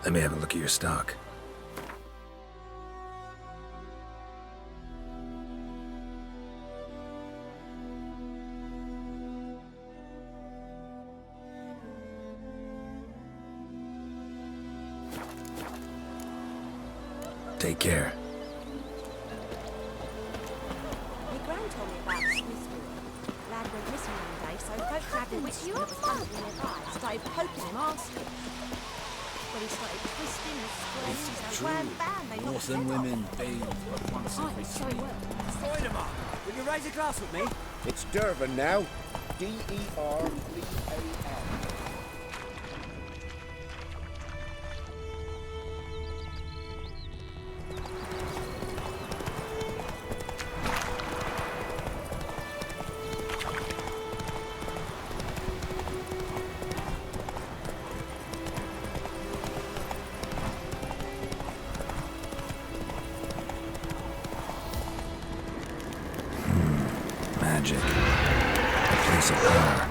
Let me have a look at your stock. Take care. My gran told me about Smithfield. Lad went missing one day, so folk grabbed him, which was something nearby. Started poking him, asking. When he started twisting and squirming, so wham bam, they knocked his Northern head women off. bathe once Oh, every sorry, week. well. Spider-Man, will you raise a glass with me? It's Durban now. D-E-R-B-A-N. Magic. A place of power.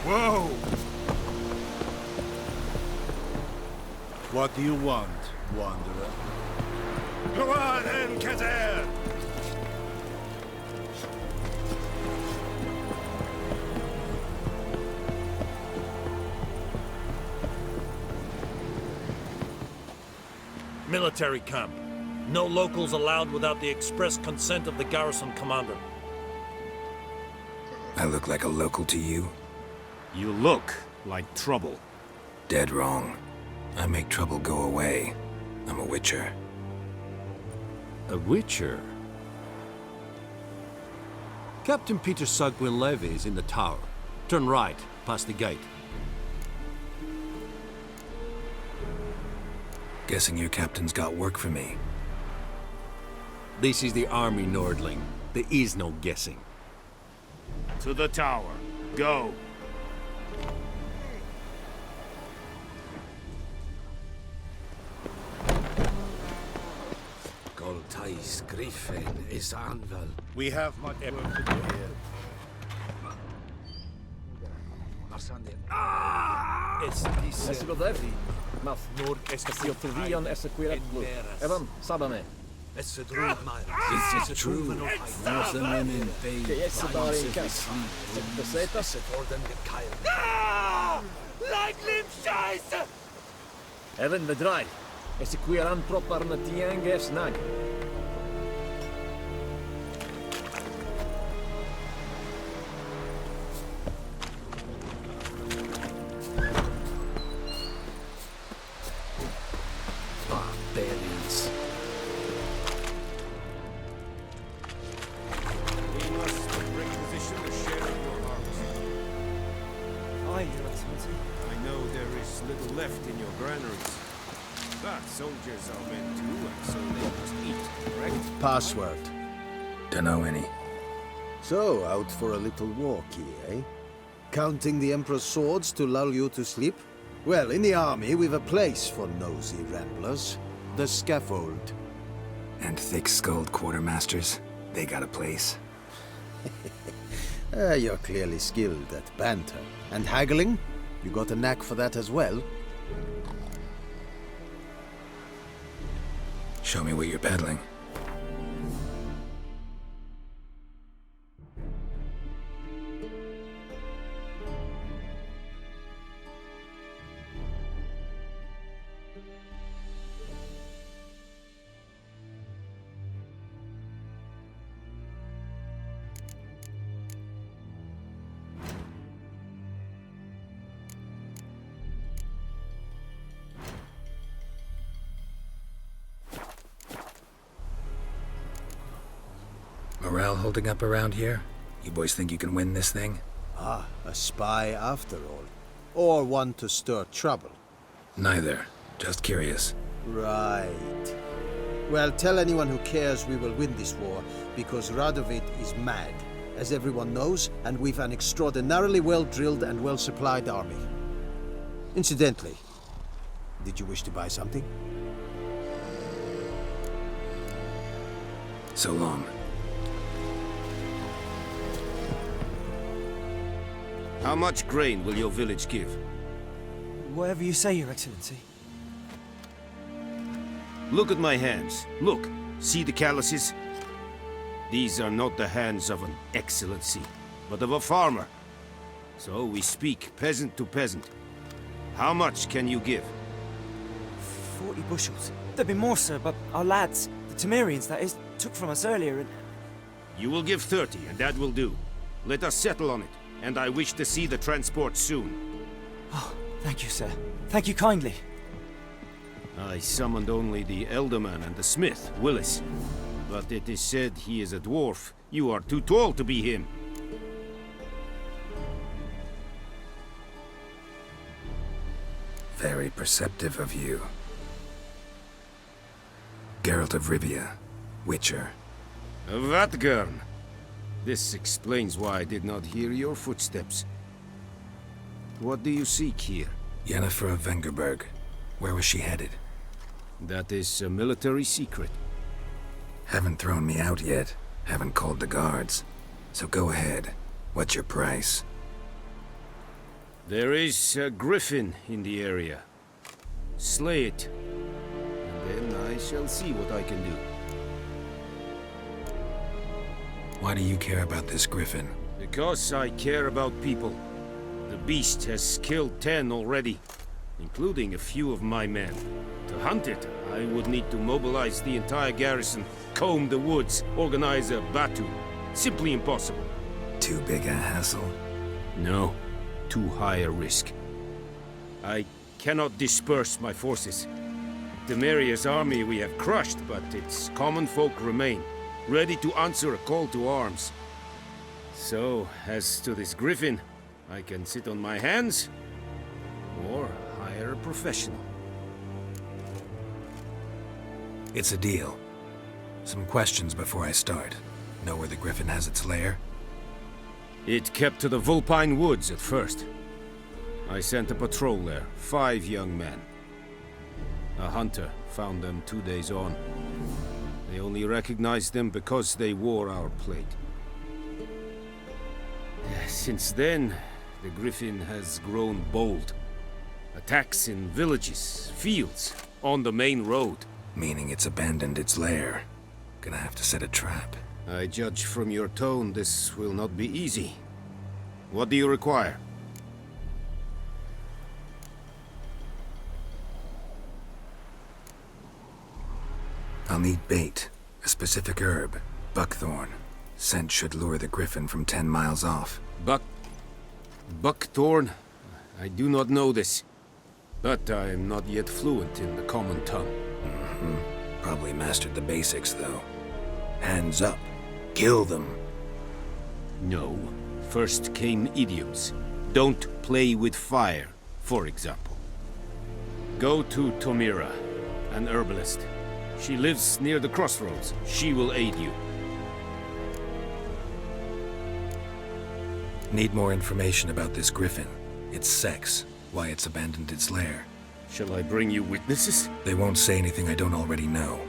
Whoa! What do you want, wanderer? Go on then, Kazer! Military camp. No locals allowed without the express consent of the garrison commander. I look like a local to you? You look like trouble. Dead wrong. I make trouble go away. I'm a witcher. A witcher? Captain Peter Sugwin Levy is in the tower. Turn right, past the gate. Guessing your captain's got work for me. This is the army, Nordling. There is no guessing. To the tower. Go. Goltais griffin is anvil. We have much work to do here. Esse godevdi, mas Siotovian esse quiretlu. Evan, sabame. It's a true, This is true. Northern women bathe Che esse once dare in every cas. week. Beseta. It's for them get killed. Lightning scheiße! Even bedrai. Esse quiran propar na tienge snag. Barbarians. We must requisition a share of your harvest. Aye, Your Excellency. I know there is little left in your granaries. But soldiers are men too, and so they must eat, correct? Password. Dunno any. So, out for a little walk here, eh? Counting the Emperor's swords to lull you to sleep? Well, in the army, we've a place for nosy ramblers. The scaffold. And thick-skulled quartermasters. They got a place. You're clearly skilled at banter. And haggling? You got a knack for that as well? Show me what you're peddling. morale holding up around here? You boys think you can win this thing? Ah, a spy after all. Or one to stir trouble. Neither. Just curious. Right. Well, tell anyone who cares we will win this war, because Radovid is mad, as everyone knows, and we've an extraordinarily well-drilled and well-supplied army. Incidentally, did you wish to buy something? So long. How much grain will your village give? Whatever you say, Your Excellency. Look at my hands. Look. See the calluses? These are not the hands of an excellency, but of a farmer. So we speak peasant to peasant. How much can you give? 40 bushels. There'd be more, sir, but our lads, the Temerians, that is, took from us earlier and... You will give 30, and that will do. Let us settle on it, and I wish to see the transport soon. Oh, thank you, sir. Thank you kindly. I summoned only the Elderman and the smith, Willis. But it is said he is a dwarf. You are too tall to be him. Very perceptive of you. Geralt of Rivia, Witcher. Vatgern! This explains why I did not hear your footsteps. What do you seek here? Yennefer of Vengerberg. Where was she headed? That is a military secret. Haven't thrown me out yet. Haven't called the guards. So go ahead. What's your price? There is a griffin in the area. Slay it, and then I shall see what I can do. Why do you care about this griffin? Because I care about people. The beast has killed 10 already, including a few of my men. To hunt it, I would need to mobilize the entire garrison, comb the woods, organize a battue. Simply impossible. Too big a hassle? No, too high a risk. I cannot disperse my forces. Temeria's army we have crushed, but its common folk remain, ready to answer a call to arms. So, as to this griffin, I can sit on my hands, or hire a professional. It's a deal. Some questions before I start. Know where the griffin has its lair? It kept to the Vulpine Woods at first. I sent a patrol there, 5 young men. A hunter found them 2 days on. They only recognized them because they wore our plate. Since then, the griffin has grown bold. Attacks in villages, fields, on the main road. Meaning it's abandoned its lair. Gonna have to set a trap. I judge from your tone this will not be easy. What do you require? I'll need bait. A specific herb. Buckthorn. Scent should lure the griffin from 10 miles off. Buckthorn? I do not know this. But I am not yet fluent in the common tongue. Probably mastered the basics, though. Hands up. Kill them. No. First came idioms. Don't play with fire, for example. Go to Tomira, an herbalist. She lives near the crossroads. She will aid you. Need more information about this griffin. Its sex. Why it's abandoned its lair. Shall I bring you witnesses? They won't say anything I don't already know.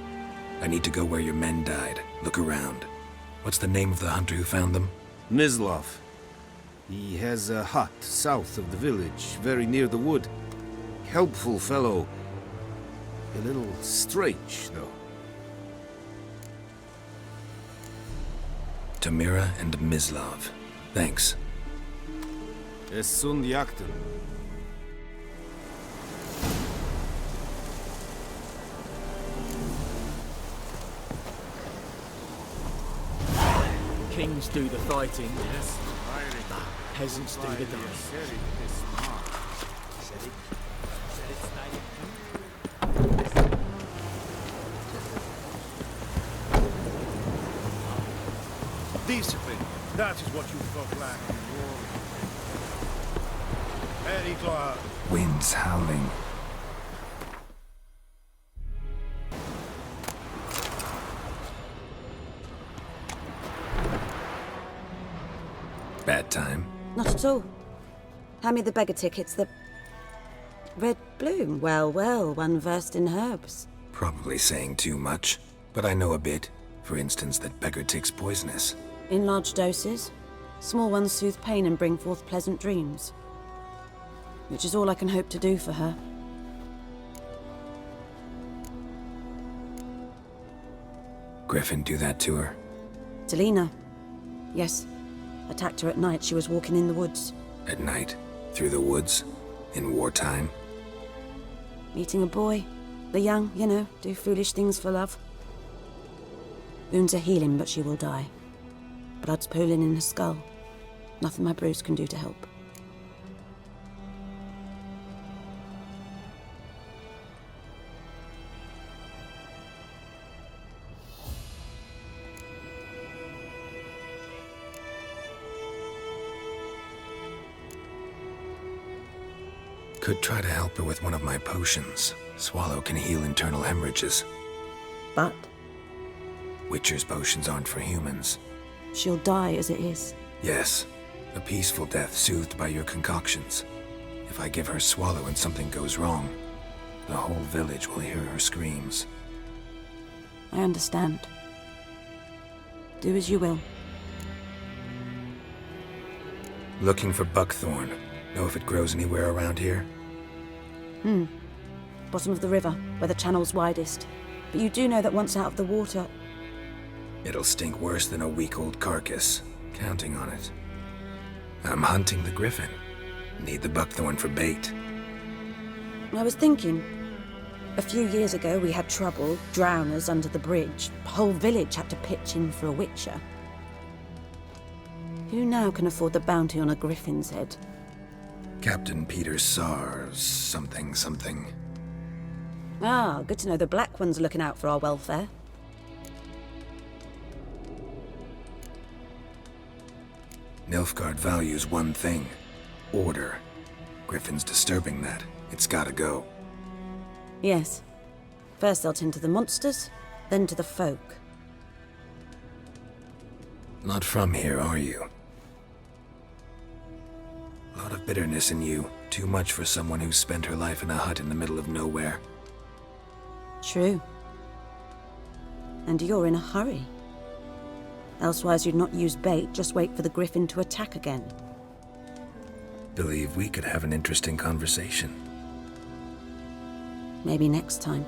I need to go where your men died. Look around. What's the name of the hunter who found them? Mislav. He has a hut south of the village, very near the wood. Helpful fellow. A little strange, though. Tomira and Mislav. Thanks. Es sunt jakten. Kings do the fighting, yes. Peasants do the dying. Discipline. That is what you folk lack in war. Very clear. Winds howling. Bad time? Not at all. Hand me the beggar tickets, the... Red bloom. Well, well, one versed in herbs. Probably saying too much, but I know a bit. For instance, that beggar tick's poisonous. In large doses. Small ones soothe pain and bring forth pleasant dreams. Which is all I can hope to do for her. Griffin do that to her? Delina. Yes. Attacked her at night. She was walking in the woods. At night? Through the woods? In wartime? Meeting a boy. The young, you know, do foolish things for love. Wounds are healing, but she will die. Blood's pooling in her skull. Nothing my bruise can do to help. Could try to help her with one of my potions. Swallow can heal internal hemorrhages. But Witcher's potions aren't for humans. she'll die as it is. Yes, a peaceful death soothed by your concoctions. If I give her Swallow and something goes wrong, the whole village will hear her screams. I understand. Do as you will. Looking for buckthorn. Know if it grows anywhere around here? Bottom of the river, where the channel's widest. But you do know that once out of the water... It'll stink worse than a week-old carcass. Counting on it. I'm hunting the griffin. Need the buckthorn for bait. I was thinking... A few years ago we had trouble, drowners under the bridge. The whole village had to pitch in for a witcher. Who now can afford the bounty on a griffin's head? Captain Peter Sars, something. Ah, good to know the Black One's looking out for our welfare. Nilfgaard values one thing. Order. Griffin's disturbing that. It's gotta go. Yes. First they'll tend to the monsters, then to the folk. Not from here, are you? A lot of bitterness in you. Too much for someone who's spent her life in a hut in the middle of nowhere. True. And you're in a hurry. Elsewise you'd not use bait, just wait for the griffin to attack again. Believe we could have an interesting conversation. Maybe next time.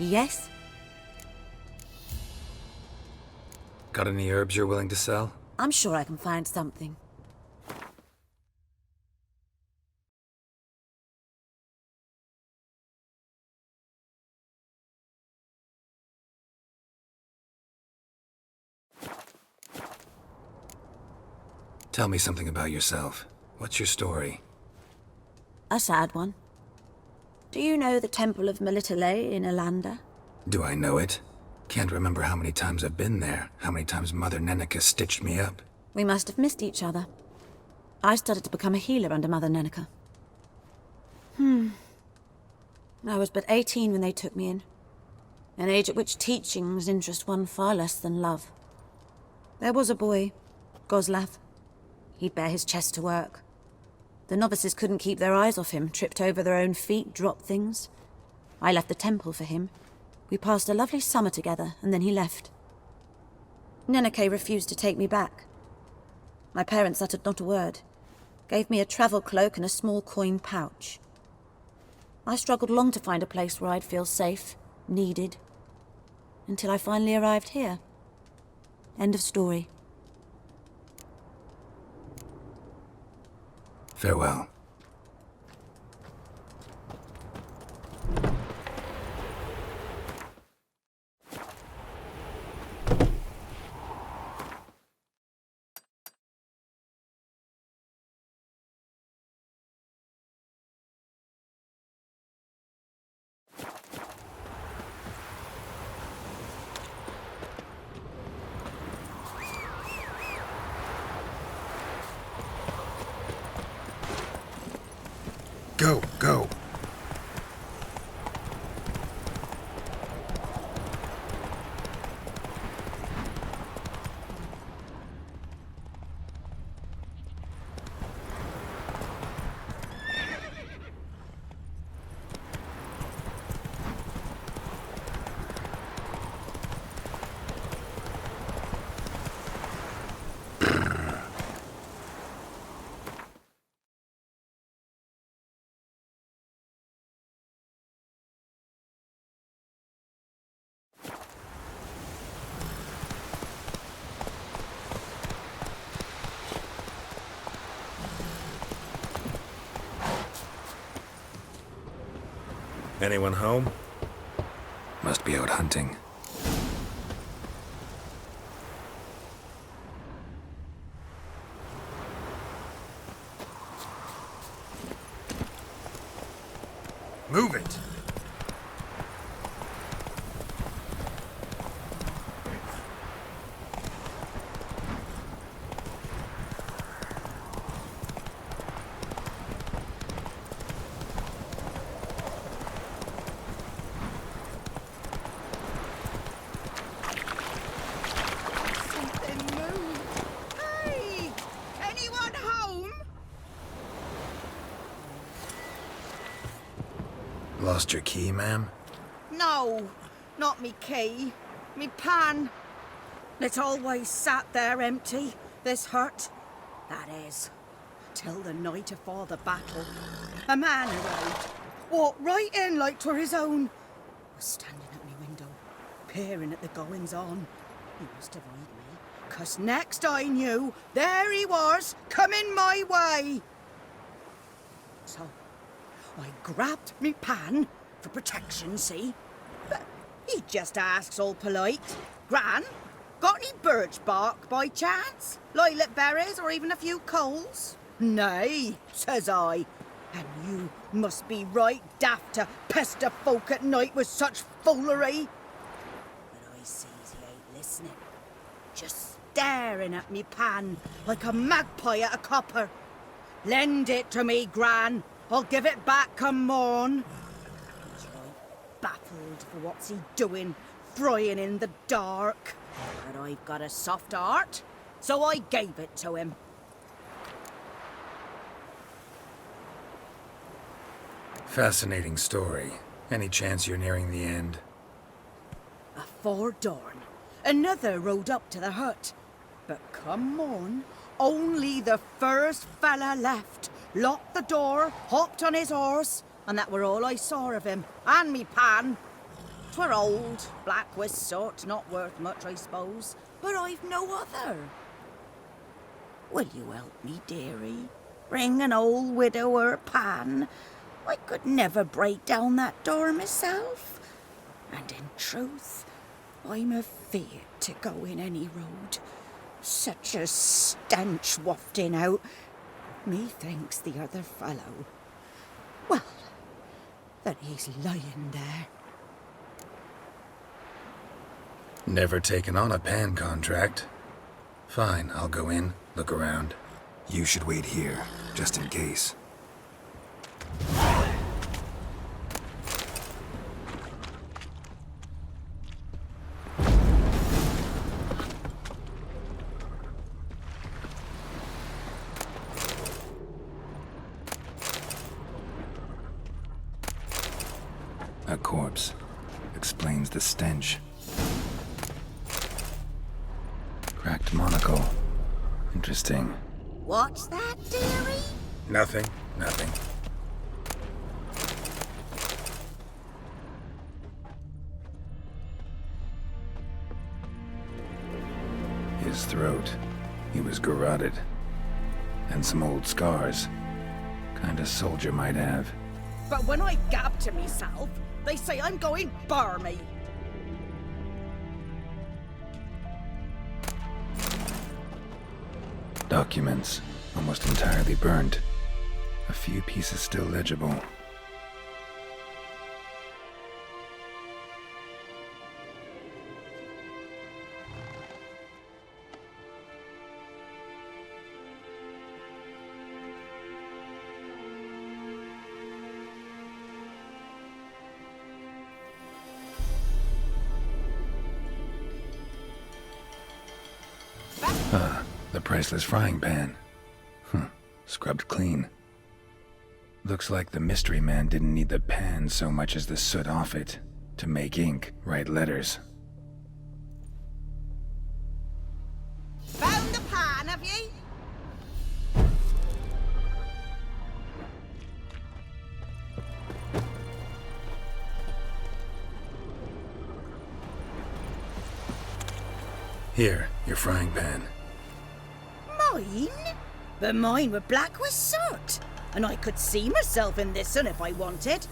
Yes? Got any herbs you're willing to sell? I'm sure I can find something. Tell me something about yourself. What's your story? A sad one. Do you know the Temple of Melitele in Alanda? Do I know it? Can't remember how many times I've been there, how many times Mother Neneka stitched me up. We must have missed each other. I started to become a healer under Mother Neneka. I was but 18 when they took me in. An age at which teachings interest one far less than love. There was a boy, Goslav. He'd bare his chest to work. The novices couldn't keep their eyes off him, tripped over their own feet, dropped things. I left the temple for him. We passed a lovely summer together, and then he left. Neneke refused to take me back. My parents uttered not a word. Gave me a travel cloak and a small coin pouch. I struggled long to find a place where I'd feel safe, needed, until I finally arrived here. End of story. Farewell. Go, go. Anyone home? Must be out hunting. Move it! Something moved. Hey! Anyone home? Lost your key, ma'am? No, not me key. Me pan. It always sat there empty, this hut. That is, till the night afore the battle. A man arrived, walked right in like 'twere his own. Was standing at me window, peering at the goings-on. He must avoid me, 'cause next I knew, there he was, coming my way. So, I grabbed me pan for protection, see? But he just asks all polite, Gran, got any birch bark by chance? Lilac berries or even a few coals? Nay, says I. And you must be right daft to pester folk at night with such foolery. But I sees he ain't listening. Just staring at me pan like a magpie at a copper. Lend it to me, Gran. I'll give it back come morn. He's right baffled for what's he doing, frying in the dark. But I've got a soft heart, so I gave it to him. Fascinating story. Any chance you're nearing the end? Afore dawn, another rode up to the hut. But come morn, only the first fella left. Locked the door, hopped on his horse, and that were all I saw of him, and me pan. 'Twere old, black with soot, not worth much, I suppose, but I've no other. Will you help me, dearie? Bring an old widower pan? I could never break down that door myself. And in truth, I'm afeard to go in any road. Such a stench wafting out. Methinks the other fellow, well, that he's lying there. Never taken on a pan contract. Fine, I'll go in, look around. You should wait here, just in case. A corpse. Explains the stench. Cracked monocle. Interesting. What's that, dearie? Nothing, nothing. His throat. He was garroted. And some old scars. Kinda soldier might have. But when I gab to myself, they say I'm going barmy. Documents, almost entirely burnt. A few pieces still legible. The priceless frying pan. Scrubbed clean. Looks like the mystery man didn't need the pan so much as the soot off it to make ink, write letters. Found the pan, have ye? Here, your frying pan. Mine? But mine were black with soot. And I could see myself in this one if I wanted.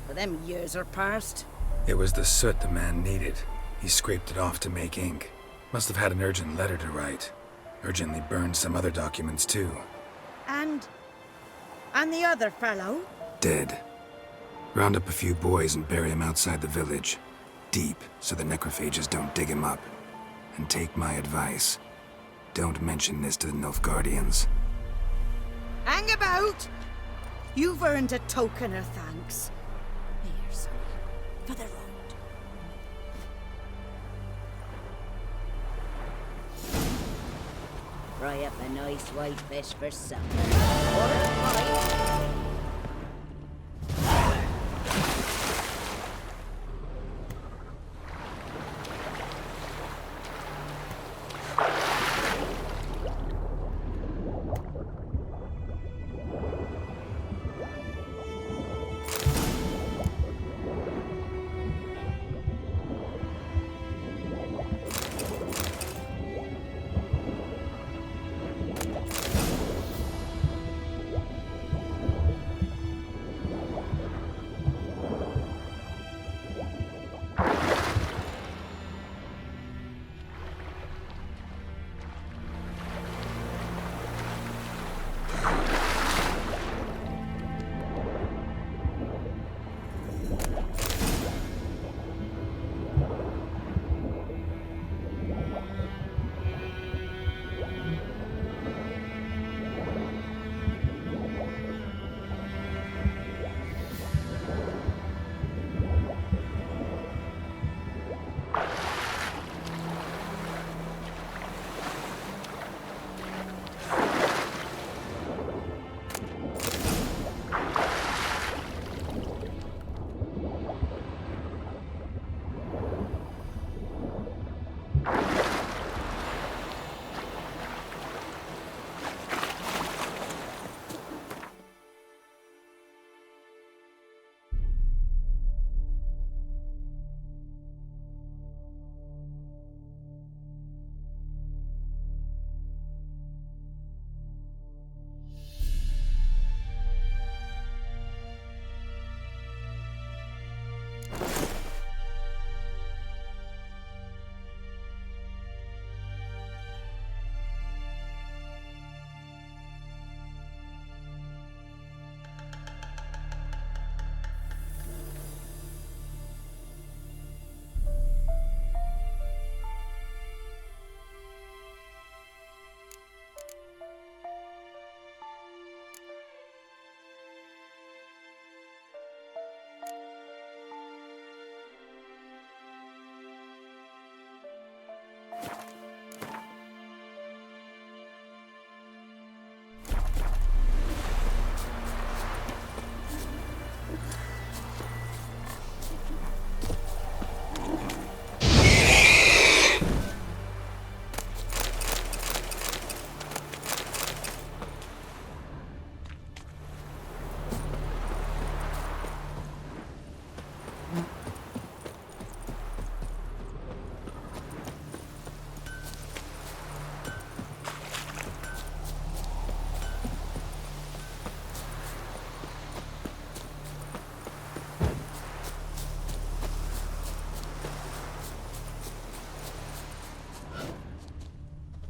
But them years are past. It was the soot the man needed. He scraped it off to make ink. Must have had an urgent letter to write. Urgently burned some other documents too. And the other fellow? Dead. Round up a few boys and bury him outside the village. Deep, so the necrophages don't dig him up. And take my advice. Don't mention this to the Nilfgaardians. Hang about! You've earned a token of thanks. Here, sonny, for the road. Fry up a nice white fish for supper. Or a pie.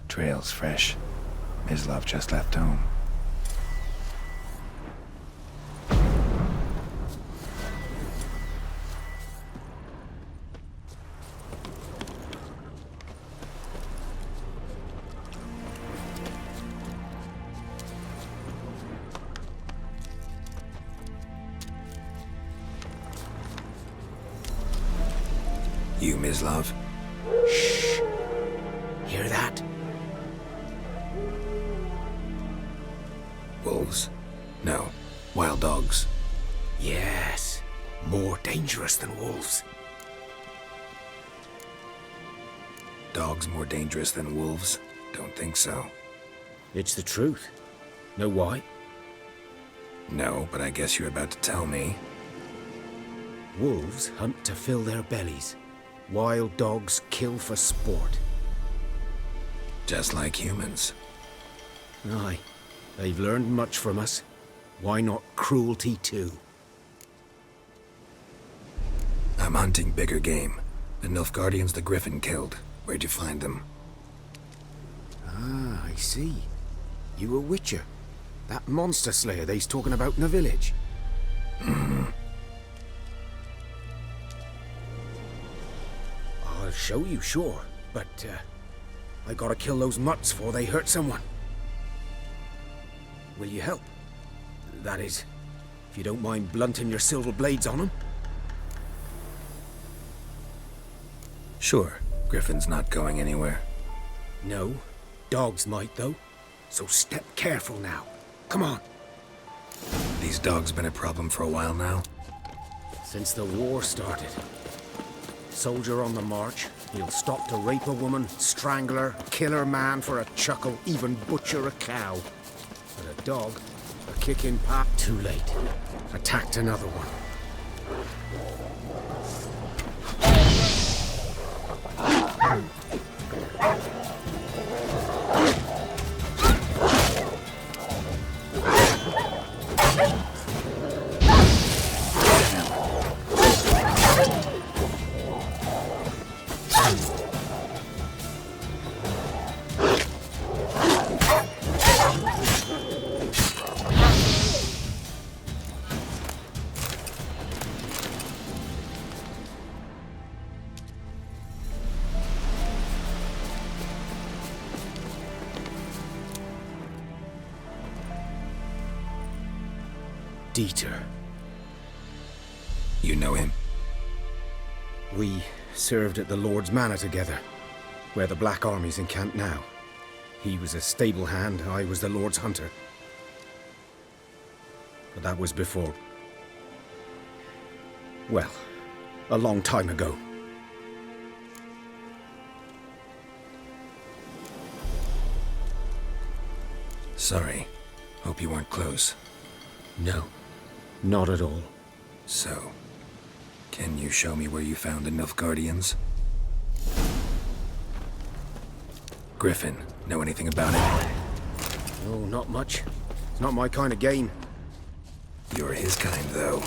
Trail's fresh. Mislav just left home. You, Mislav? Shh. Hear that? Wolves? No. Wild dogs. Yes. More dangerous than wolves. Dogs more dangerous than wolves? Don't think so. It's the truth. Know why? No, but I guess you're about to tell me. Wolves hunt to fill their bellies. Wild dogs kill for sport. Just like humans. Aye. They've learned much from us. Why not cruelty too? I'm hunting bigger game. The Nilfgaardians the Griffin killed. Where'd you find them? Ah, I see. You a witcher. That monster slayer they's talking about in the village. I'll show you, sure. But, I gotta kill those mutts before they hurt someone. Will you help? That is, if you don't mind blunting your silver blades on them. Sure. Griffin's not going anywhere. No. Dogs might, though. So step careful now. Come on. These dogs been a problem for a while now? Since the war started. Soldier on the march, he'll stop to rape a woman, strangle her, kill her man for a chuckle, even butcher a cow. But a dog, a kick in pap, too late. Attacked another one. Dieter. You know him? We served at the Lord's Manor together, where the Black Army's encamped now. He was a stable hand, I was the Lord's hunter. But that was before... well, a long time ago. Sorry. Hope you weren't close. No, not at all. So, can you show me where you found the Nilfgaardians? Griffin, know anything about it? Oh, not much. It's not my kind of game. You're his kind, though.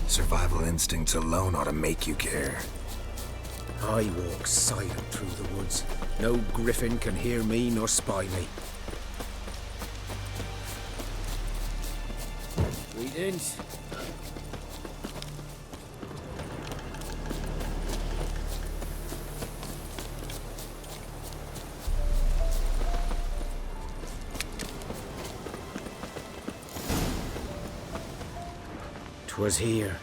Survival instincts alone ought to make you care. I walk silent through the woods. No griffin can hear me nor spy me. Greetings. 'Twas here.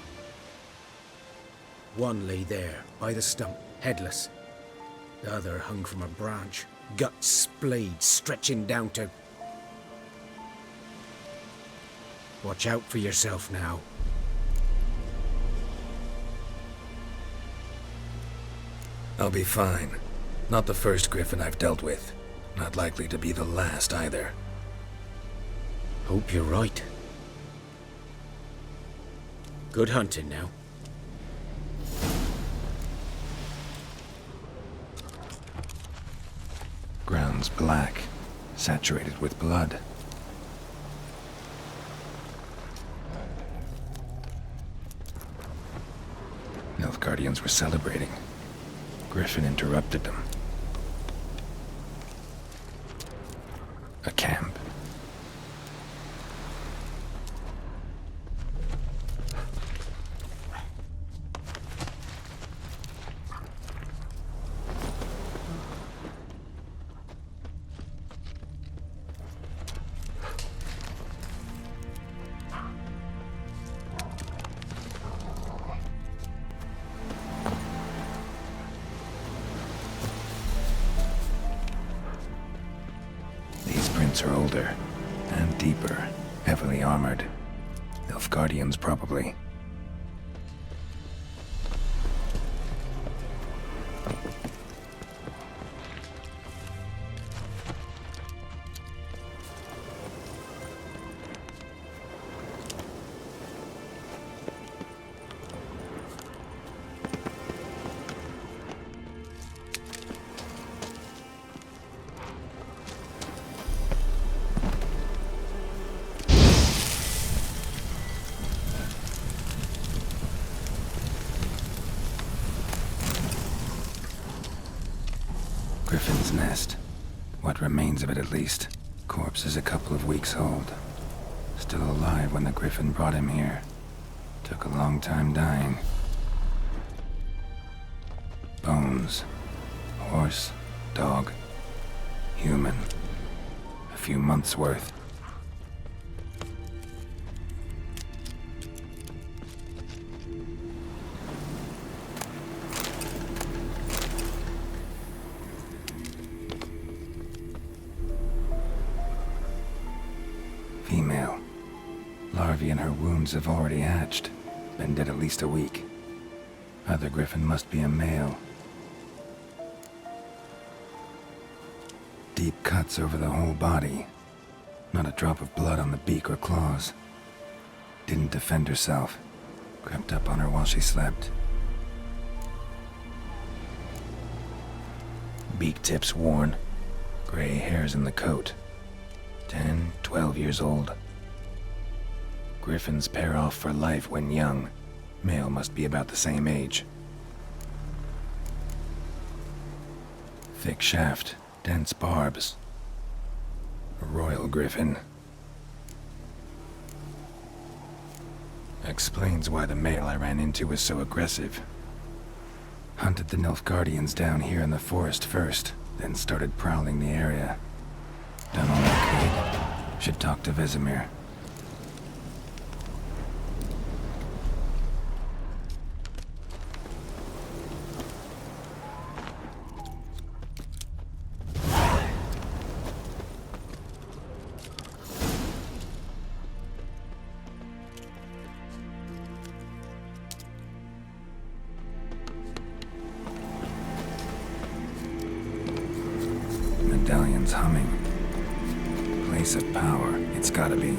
One lay there, by the stump, headless. The other hung from a branch, guts splayed, stretching down to... Watch out for yourself now. I'll be fine. Not the first griffin I've dealt with. Not likely to be the last either. Hope you're right. Good hunting now. Ground's black, saturated with blood. Nilfgaardians were celebrating. Griffin interrupted them. A camp. These prints are older and deeper. Heavily armored. Nilfgaardians, probably. Griffin's nest. What remains of it, at least. Corpse is a couple of weeks old. Still alive when the griffin brought him here. Took a long time dying. Bones. Horse, dog, human. A few months' worth. Female. Larvae in her wounds have already hatched. Been dead at least a week. Other griffin must be a male. Deep cuts over the whole body. Not a drop of blood on the beak or claws. Didn't defend herself. Crept up on her while she slept. Beak tips worn. Gray hairs in the coat. 10, 12 years old. Griffins pair off for life when young. Male must be about the same age. Thick shaft, dense barbs. A royal griffin. Explains why the male I ran into was so aggressive. Hunted the Nilfgaardians down here in the forest first, then started prowling the area. Done all I could. Should talk to Vesemir. Medallion's humming. Place of power, it's gotta be.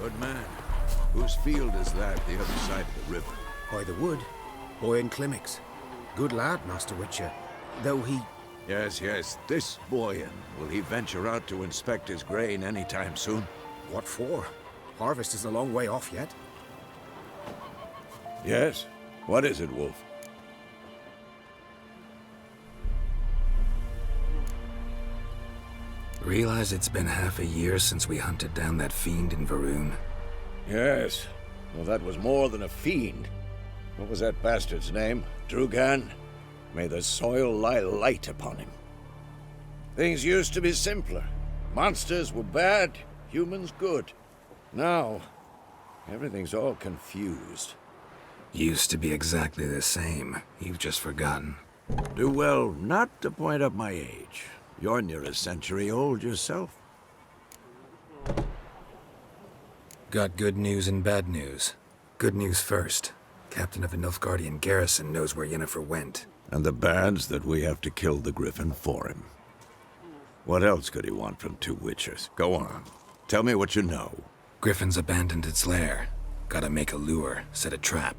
Good man. Whose field is that the other side of the river? By the wood. Boy Clemmix. Good lad, Master Witcher. Though he... Yes, yes, this boy. Will he venture out to inspect his grain anytime soon? What for? Harvest is a long way off yet. Yes? What is it, Wolf? Realize it's been half a year since we hunted down that fiend in Varun? Yes. Well, that was more than a fiend. What was that bastard's name? Drugan? May the soil lie light upon him. Things used to be simpler. Monsters were bad, humans good. Now, everything's all confused. Used to be exactly the same. You've just forgotten. Do well not to point up my age. You're near a century old yourself. Got good news and bad news. Good news first. Captain of a Nilfgaardian garrison knows where Yennefer went. And the bad's that we have to kill the griffin for him. What else could he want from two witchers? Go on. Tell me what you know. Griffin's abandoned its lair. Gotta make a lure, set a trap.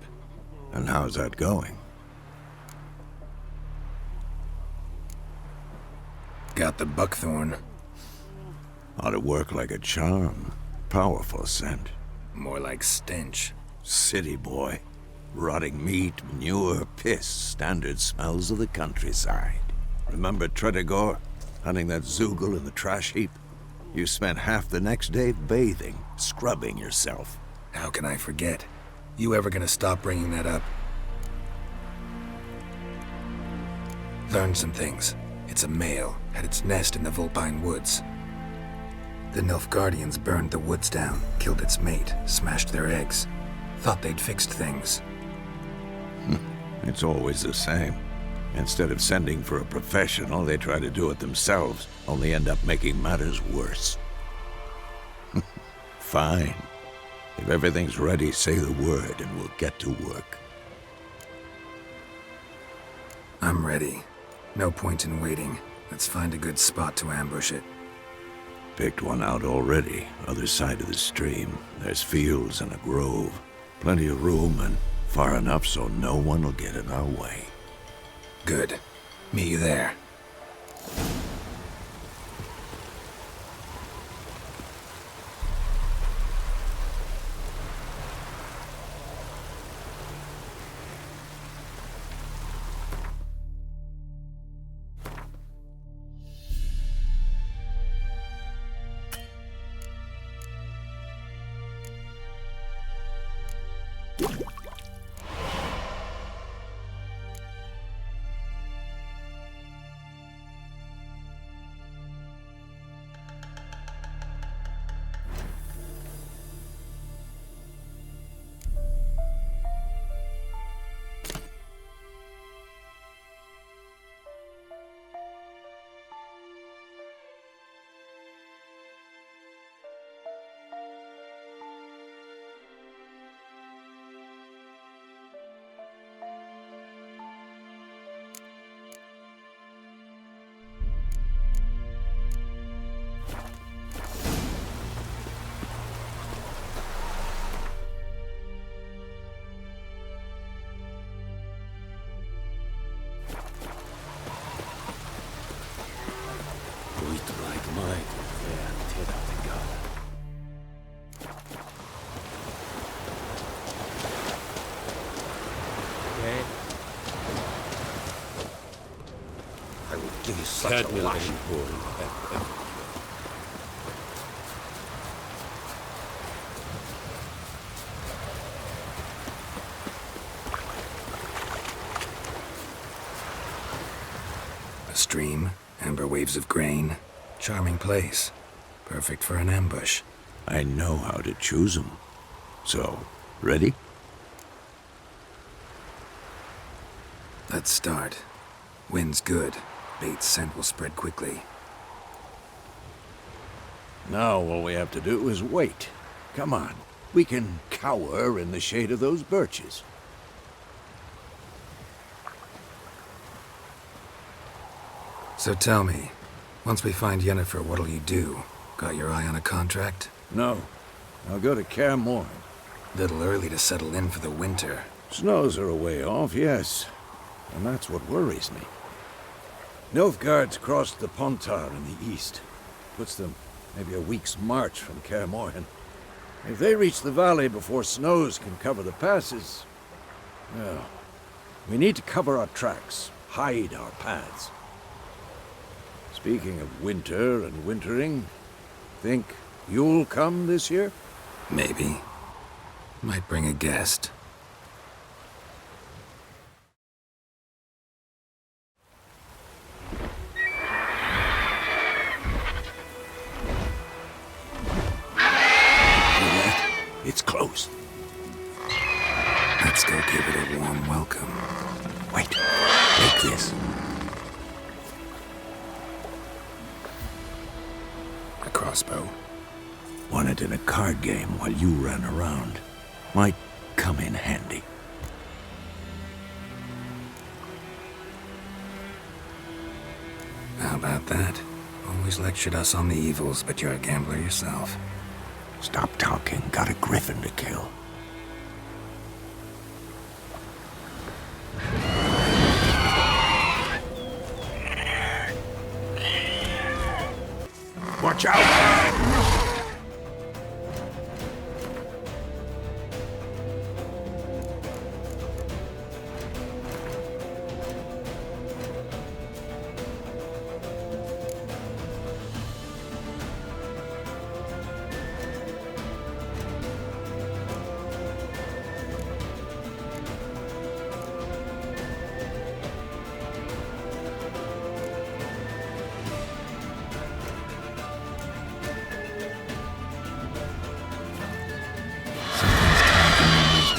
And how's that going? Got the buckthorn. Ought to work like a charm. Powerful scent. More like stench. City boy. Rotting meat, manure, piss. Standard smells of the countryside. Remember Tredegor? Hunting that Zoogle in the trash heap? You spent half the next day bathing, scrubbing yourself. How can I forget? You ever gonna stop bringing that up? Learned some things. It's a male, had its nest in the Vulpine Woods. The Nilfgaardians burned the woods down, killed its mate, smashed their eggs. Thought they'd fixed things. It's always the same. Instead of sending for a professional, they try to do it themselves, only end up making matters worse. Fine. If everything's ready, say the word and we'll get to work. I'm ready. No point in waiting. Let's find a good spot to ambush it. Picked one out already, other side of the stream. There's fields and a grove. Plenty of room and far enough so no one will get in our way. Good. Meet you there. I will give you such a lashing. A stream, amber waves of grain. Charming place. Perfect for an ambush. I know how to choose them. So, ready? Let's start. Wind's good. Bait's scent will spread quickly. Now all we have to do is wait. Come on. We can cower in the shade of those birches. So tell me, once we find Yennefer, what'll you do? Got your eye on a contract? No. I'll go to Kaer Morhen. Little early to settle in for the winter. Snows are a way off, yes. And that's what worries me. Nilfgaard's crossed the Pontar in the east. Puts them maybe a week's march from Kaer Morhen. If they reach the valley before snows can cover the passes... well, we need to cover our tracks, hide our paths. Speaking of winter and wintering, think you'll come this year? Maybe. Might bring a guest. It's closed. Let's go give it a warm welcome. Wait, take this. A crossbow. Won it in a card game while you ran around. Might come in handy. How about that? Always lectured us on the evils, but you're a gambler yourself. Stop talking. Got a griffin to kill. Watch out!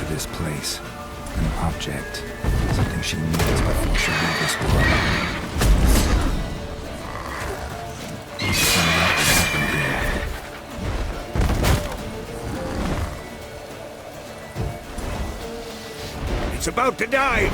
This place. An object. Something she needs before she leaves this world. We should find out what happened here. It's about to die!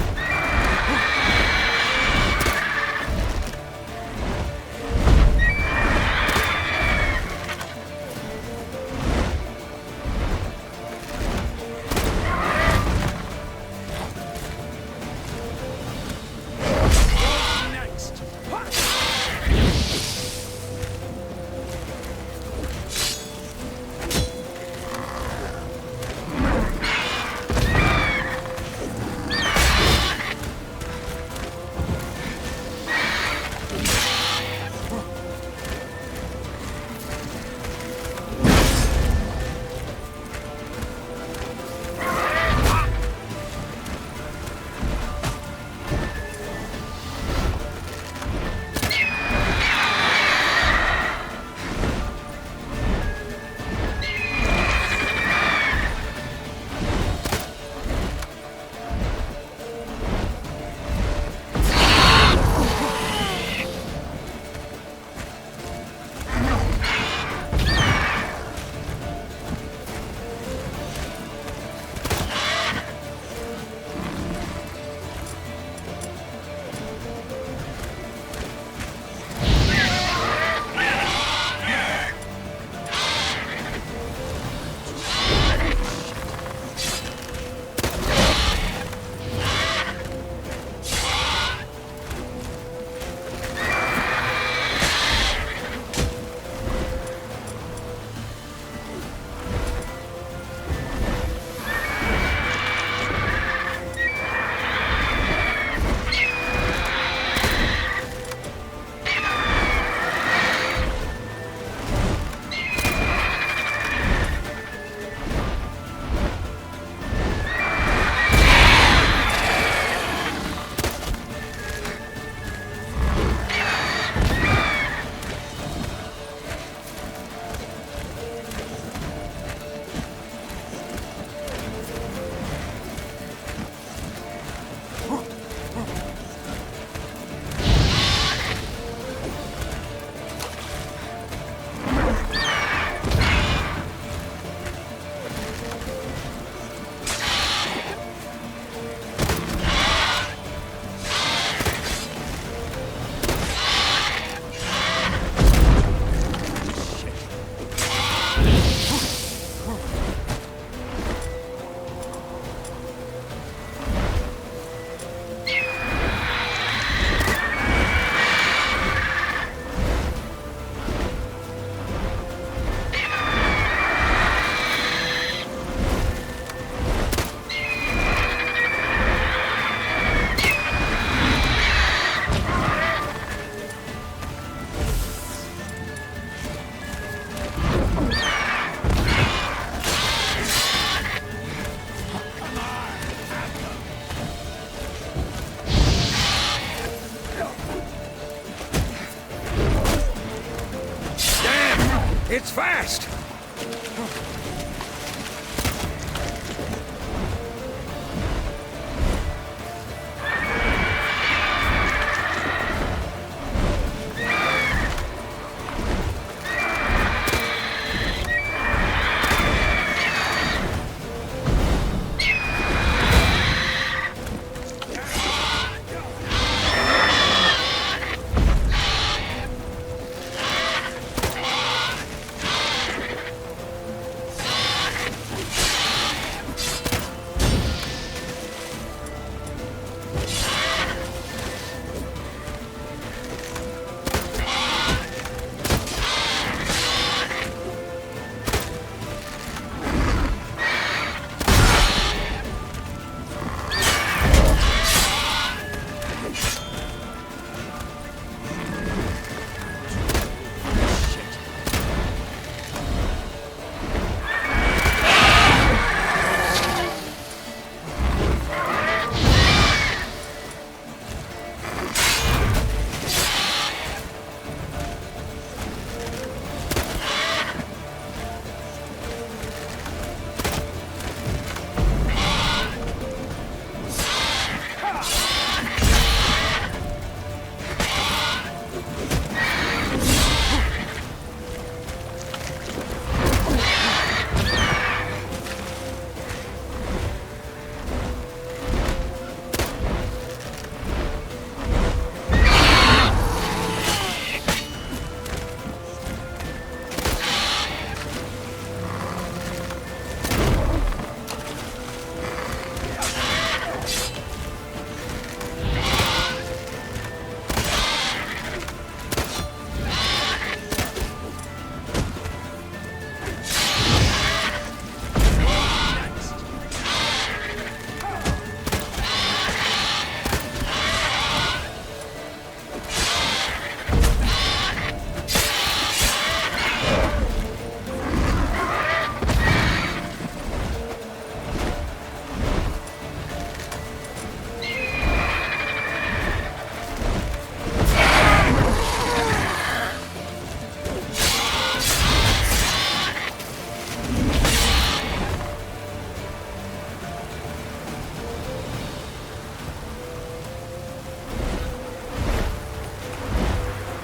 It's fast!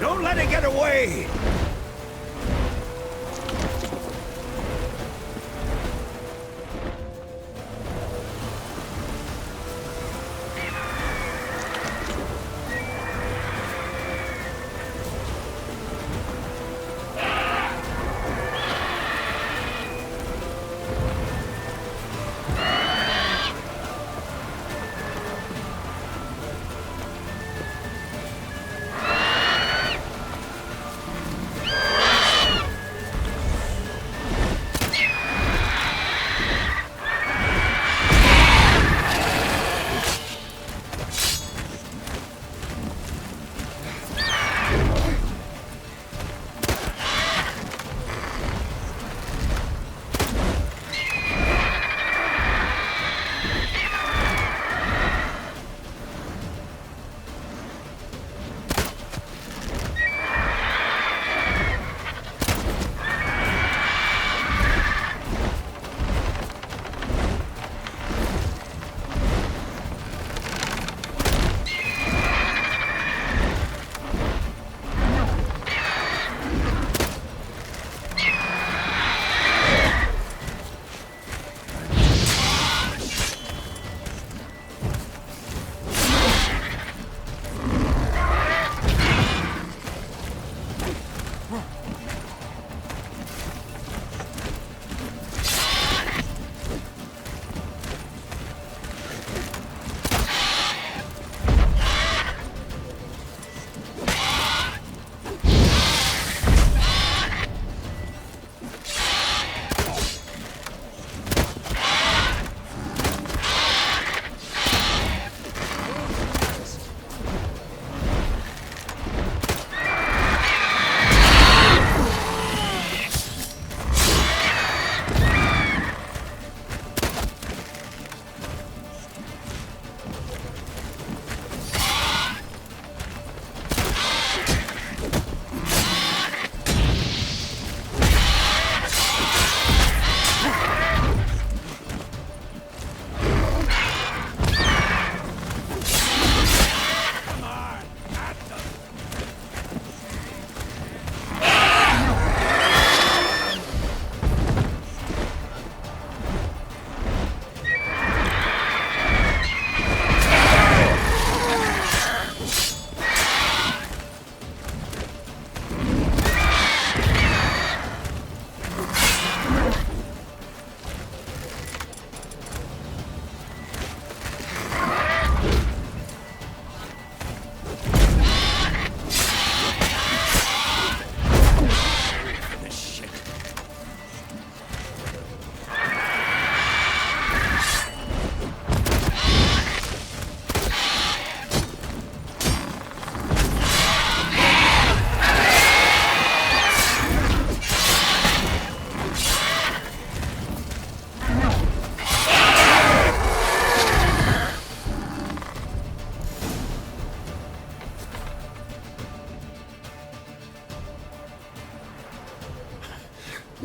Don't let it get away!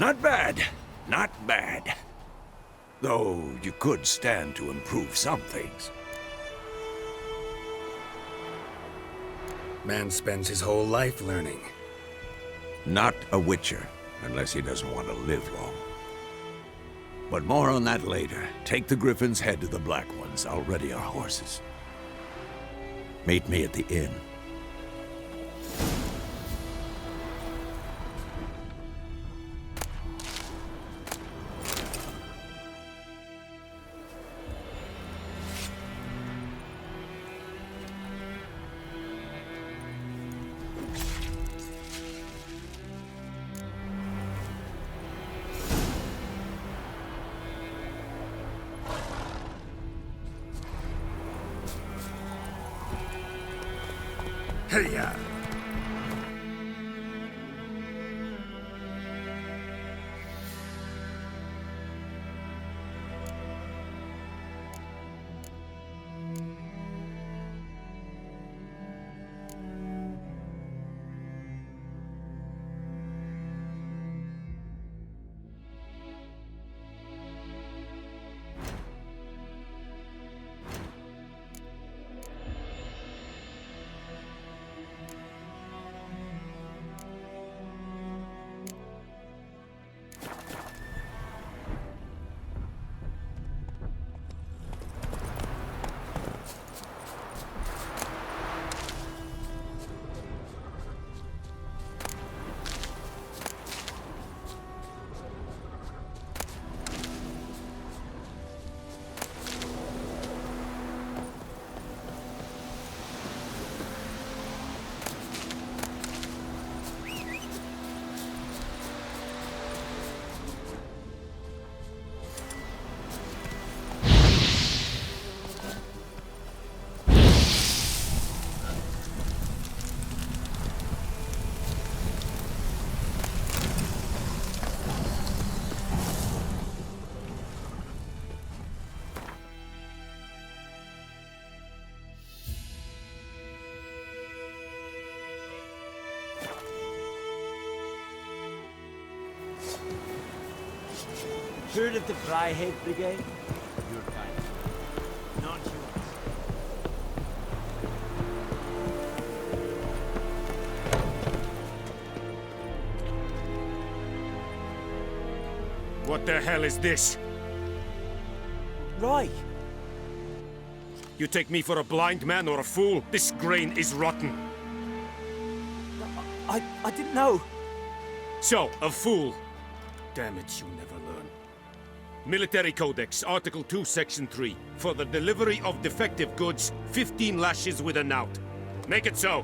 Not bad. Not bad. Though you could stand to improve some things. Man spends his whole life learning. Not a witcher, unless he doesn't want to live long. But more on that later. Take the griffin's head to the Black Ones. I'll ready our horses. Meet me at the inn. Hey-ya! Heard of the Fryhead Brigade? Your kind. Not yours. What the hell is this? Right. You take me for a blind man or a fool? This grain is rotten. I didn't know. So, a fool. Damn it, you never learn. Military Codex, Article 2, Section 3. For the delivery of defective goods, 15 lashes with a knout. Make it so.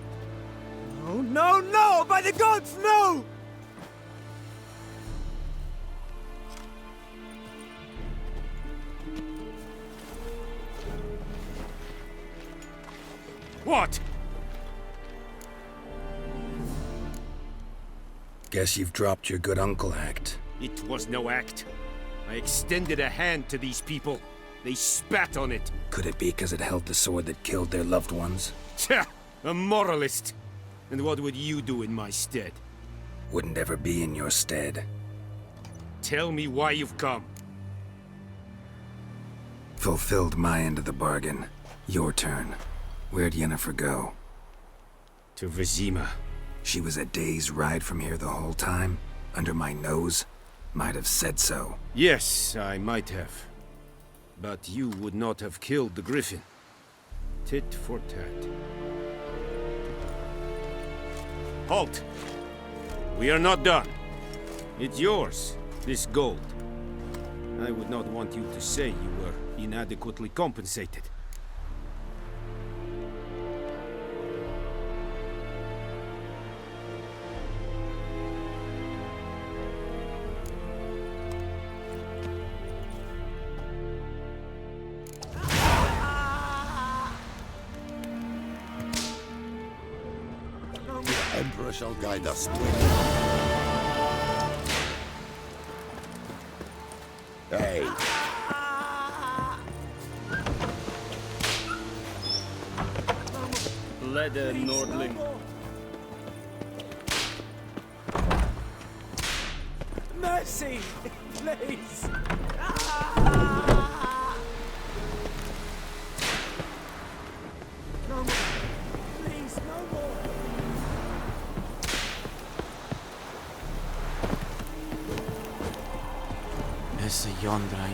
No, no, no! By the gods, no! What? Guess you've dropped your good uncle act. It was no act. I extended a hand to these people. They spat on it. Could it be because it held the sword that killed their loved ones? Tja, a moralist. And what would you do in my stead? Wouldn't ever be in your stead. Tell me why you've come. Fulfilled my end of the bargain. Your turn. Where'd Yennefer go? To Vizima. She was a day's ride from here the whole time? Under my nose? Might have said so. Yes, I might have. But you would not have killed the griffin. Tit for tat. Halt! We are not done. It's yours, this gold. I would not want you to say you were inadequately compensated. The Emperor shall guide us. Hey. Leder Nordling. Mercy! Please! No more! Please, no more! Esse yonder